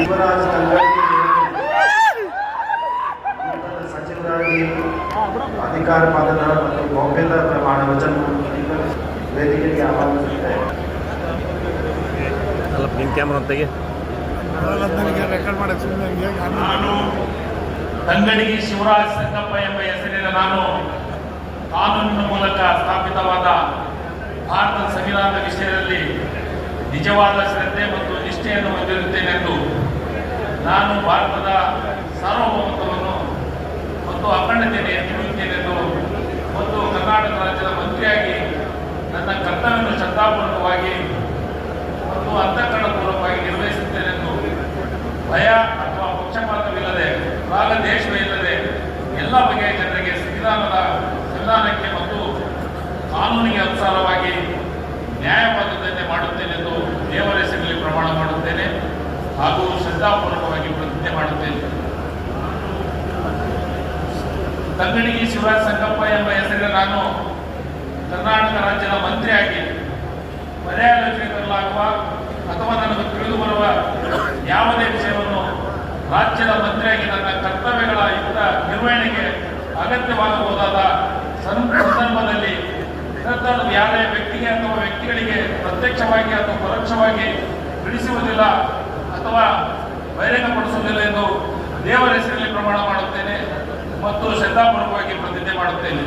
ಶಿವರಾಜ್ ತಂಗಡಿ ಸಚಿವರಾಗಿ ಅಧಿಕಾರ ಪಾಲನ ಮತ್ತು ಗೌಪ್ಯತಾ ಪ್ರಮಾಣ ವಚನ ವೇದಿಕೆಗೆ ಆಹ್ವಾನಿಸುತ್ತೇವೆ. ನಾನು ತಂಗಡಿ ಶಿವರಾಜ್ ಸಂಗಪ್ಪ ಎಂಬ ಹೆಸರಿನ ನಾನು ಕಾನೂನಿನ ಮೂಲಕ ಸ್ಥಾಪಿತವಾದ ಭಾರತದ ಸಂವಿಧಾನದ ವಿಷಯದಲ್ಲಿ ನಿಜವಾದ ಶ್ರದ್ಧೆ ಮತ್ತು ನಿಷ್ಠೆಯನ್ನು ಹೊಂದಿರುತ್ತೇನೆಂದು ನಾನು ಭಾರತದ ಸಾರ್ವಭೌಮತ್ವವನ್ನು ಮತ್ತು ಅಖಂಡತೆಯನ್ನು ಎತ್ತಿಡುತ್ತೇನೆಂದು ಮತ್ತು ಕರ್ನಾಟಕ ರಾಜ್ಯದ ಮಂತ್ರಿಯಾಗಿ ನನ್ನ ಕರ್ತವ್ಯವನ್ನು ಶ್ರದ್ಧಾಪೂರ್ವಕವಾಗಿ ಮತ್ತು ಅಂತಃಕರಣಪೂರ್ವಕವಾಗಿ ನಿರ್ವಹಿಸುತ್ತೇನೆಂದು ಭಯ ಅಥವಾ ಪಕ್ಷಪಾತವಿಲ್ಲದೆ ರಾಗದ್ವೇಷವಿಲ್ಲದೆ ಎಲ್ಲ ಬಗೆಯ ಜನರಿಗೆ ಸಂವಿಧಾನಕ್ಕೆ ಮತ್ತು ಕಾನೂನಿಗೆ ಅನುಸಾರವಾಗಿ ನ್ಯಾಯವಾದದ್ದನ್ನೇ ಮಾಡುತ್ತೇನೆಂದು ದೇವರ ಹೆಸರಿನಲ್ಲಿ ಪ್ರಮಾಣ ಮಾಡುತ್ತೇನೆ ಹಾಗೂ ಶ್ರದ್ಧಾಪೂರ್ವಕವಾಗಿ ಪ್ರತಿಜ್ಞೆ ಮಾಡುತ್ತೇನೆ. ತಂಗಡಿಗಿ ಶಿವರಾಜ್ ಸಂಗಪ್ಪ ಎಂಬ ಹೆಸರಿನ ನಾನು ಕರ್ನಾಟಕ ರಾಜ್ಯದ ಮಂತ್ರಿಯಾಗಿ ಪರ್ಯಾಲೋಚನೆ ತರಲಾಗುವ ಅಥವಾ ನನಗೆ ತಿಳಿದು ಬರುವ ಯಾವುದೇ ವಿಷಯವನ್ನು ರಾಜ್ಯದ ಮಂತ್ರಿಯಾಗಿ ನನ್ನ ಕರ್ತವ್ಯಗಳ ಯುಕ್ತ ನಿರ್ವಹಣೆಗೆ ಅಗತ್ಯವಾಗಬಹುದಾದ ಸಂದರ್ಭದಲ್ಲಿ ಯಾವುದೇ ವ್ಯಕ್ತಿಗೆ ಅಥವಾ ವ್ಯಕ್ತಿಗಳಿಗೆ ಪ್ರತ್ಯಕ್ಷವಾಗಿ ಅಥವಾ ಪರೋಕ್ಷವಾಗಿ ಬಿಡಿಸುವುದಿಲ್ಲ ಅಥವಾ ಬಹಿರಂಗಪಡಿಸುವುದಿಲ್ಲ ಎಂದು ದೇವರ ಹೆಸರಿನಲ್ಲಿ ಪ್ರಮಾಣ ಮಾಡುತ್ತೇನೆ ಮತ್ತು ಶ್ರದ್ಧಾಪೂರ್ವಕವಾಗಿ ಪ್ರತಿಜ್ಞೆ ಮಾಡುತ್ತೇನೆ.